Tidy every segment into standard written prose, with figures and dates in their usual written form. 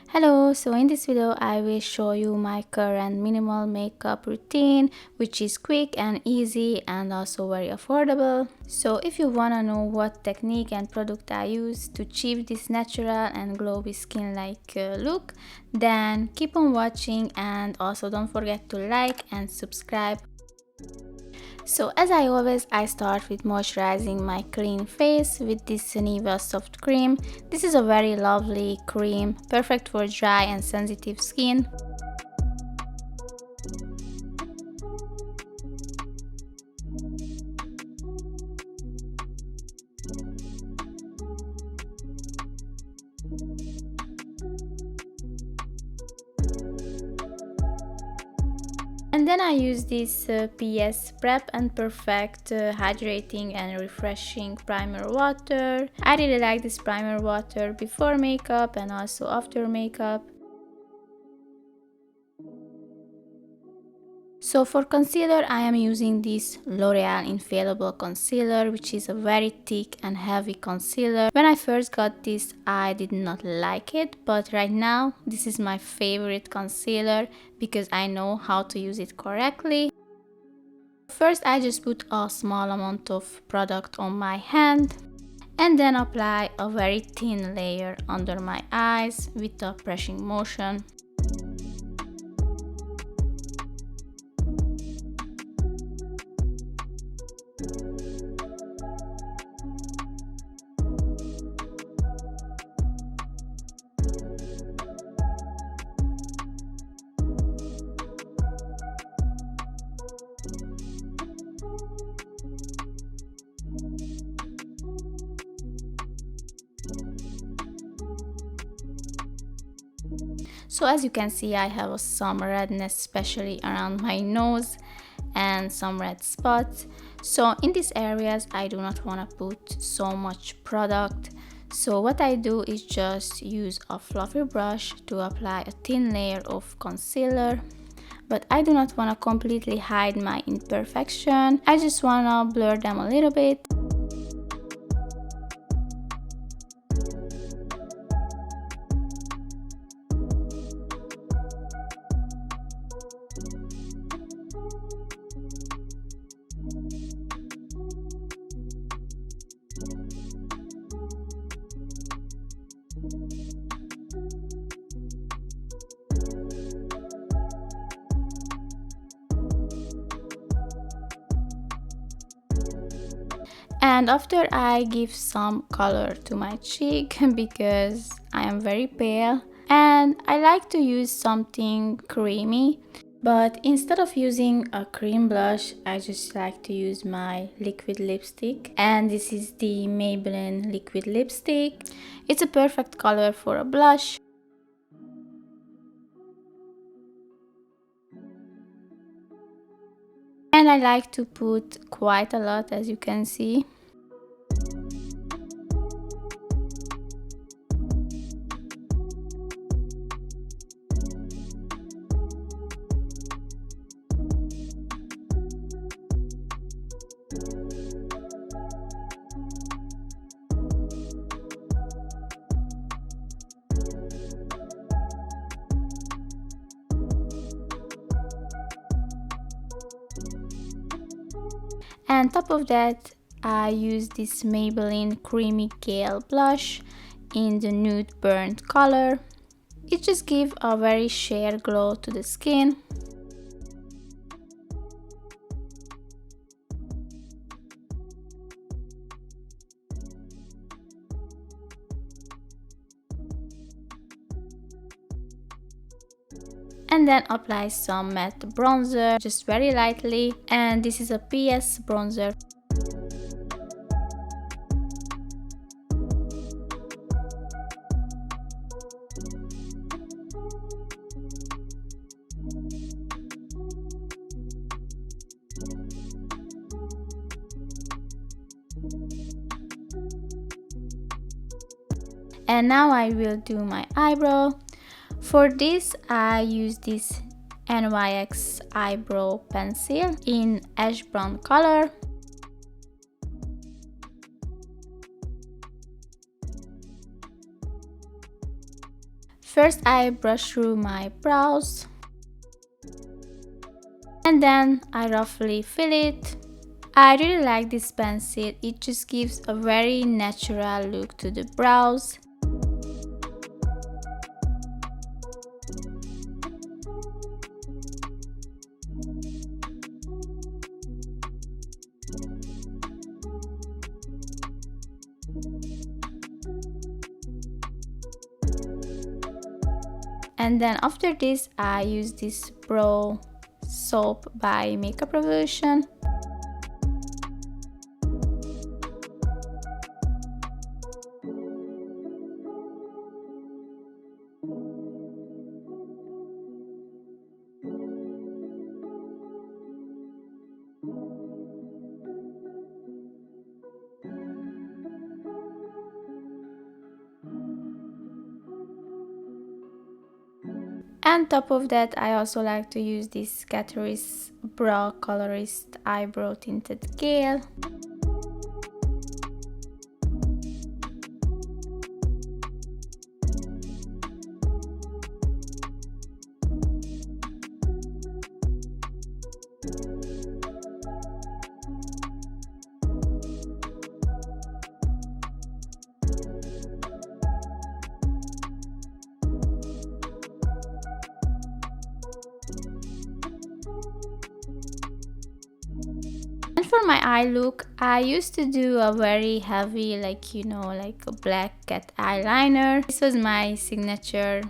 Hello, so in this video I will show you my current minimal makeup routine, which is quick and easy and also very affordable. So if you wanna know what technique and product I use to achieve this natural and glowy skin-like look, then keep on watching and also don't forget to like and subscribe. So as I start with moisturizing my clean face with this Nivea soft cream. This is a very lovely cream, perfect for dry and sensitive skin. And then I use this PS Prep and Perfect hydrating and refreshing primer water. I really like this primer water before makeup and also after makeup. So for concealer, I am using this L'Oreal Infallible Concealer, which is a very thick and heavy concealer. When I first got this, I did not like it, but right now, this is my favorite concealer because I know how to use it correctly. First, I just put a small amount of product on my hand and then apply a very thin layer under my eyes with a pressing motion. So as you can see, I have some redness, especially around my nose and some red spots. So in these areas, I do not want to put so much product. So what I do is just use a fluffy brush to apply a thin layer of concealer. But I do not want to completely hide my imperfection. I just want to blur them a little bit. And after I give some color to my cheek because I am very pale and I like to use something creamy, but instead of using a cream blush, I just like to use my liquid lipstick, and this is the Maybelline liquid lipstick. It's a perfect color for a blush. And I like to put quite a lot, as you can see. And top of that, I use this Maybelline Creamy Gel blush in the nude burnt color. It just gives a very sheer glow to the skin. And then apply some matte bronzer, just very lightly, and this is a PS bronzer. And now I will do my eyebrow. For this, I use this NYX Eyebrow Pencil in ash brown color. First I brush through my brows and then I roughly fill it. I really like this pencil, it just gives a very natural look to the brows. And then after this I use this brow soap by Makeup Revolution. And top of that I also like to use this Catrice Brow Colorist Eyebrow Tinted Gel. And for my eye look, I used to do a very heavy, like a black cat eyeliner. This was my signature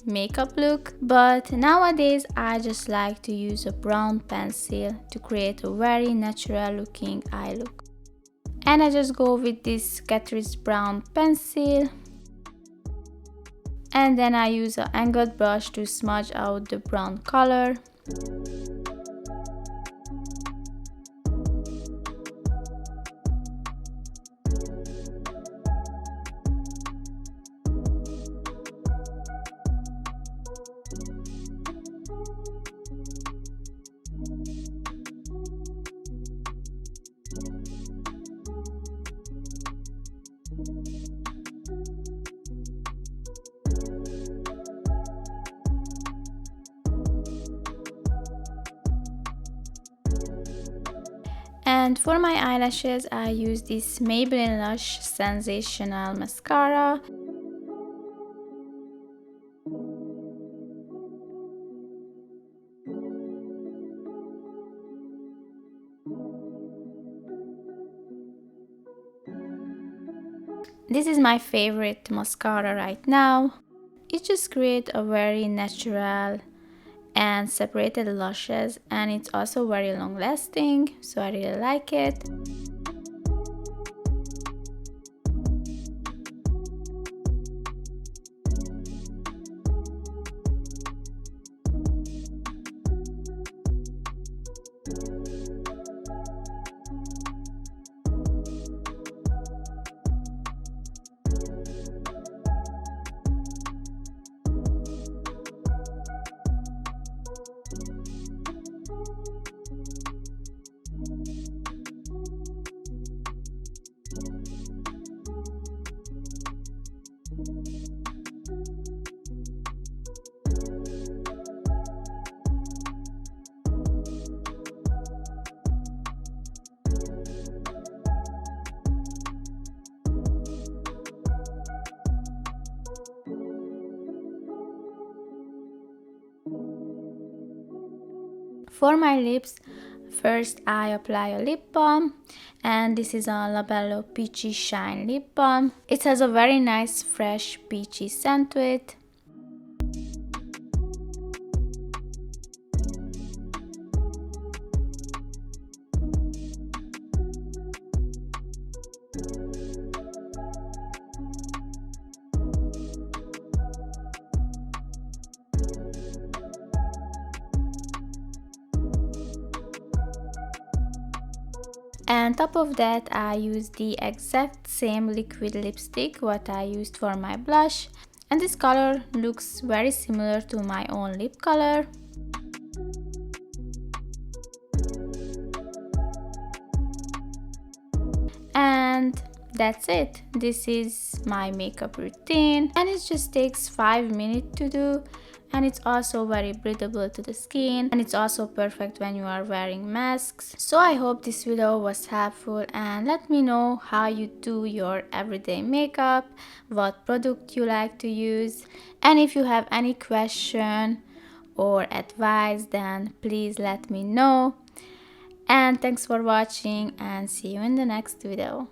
makeup look, but nowadays I just like to use a brown pencil to create a very natural looking eye look. And I just go with this Catrice brown pencil, and then I use an angled brush to smudge out the brown color. And for my eyelashes, I use this Maybelline Lush Sensational Mascara. This is my favorite mascara right now. It just creates a very natural and separated lashes, and it's also very long lasting, so I really like it. For my lips, first I apply a lip balm, and this is a Labello Peachy Shine Lip Balm. It has a very nice fresh peachy scent to it. And top of that I use the exact same liquid lipstick what I used for my blush, and this color looks very similar to my own lip color. And that's it. This is my makeup routine and it just takes 5 minutes to do, and it's also very breathable to the skin, and it's also perfect when you are wearing masks. So I hope this video was helpful, and let me know how you do your everyday makeup, what product you like to use, and if you have any question or advice, then please let me know. And thanks for watching, and see you in the next video.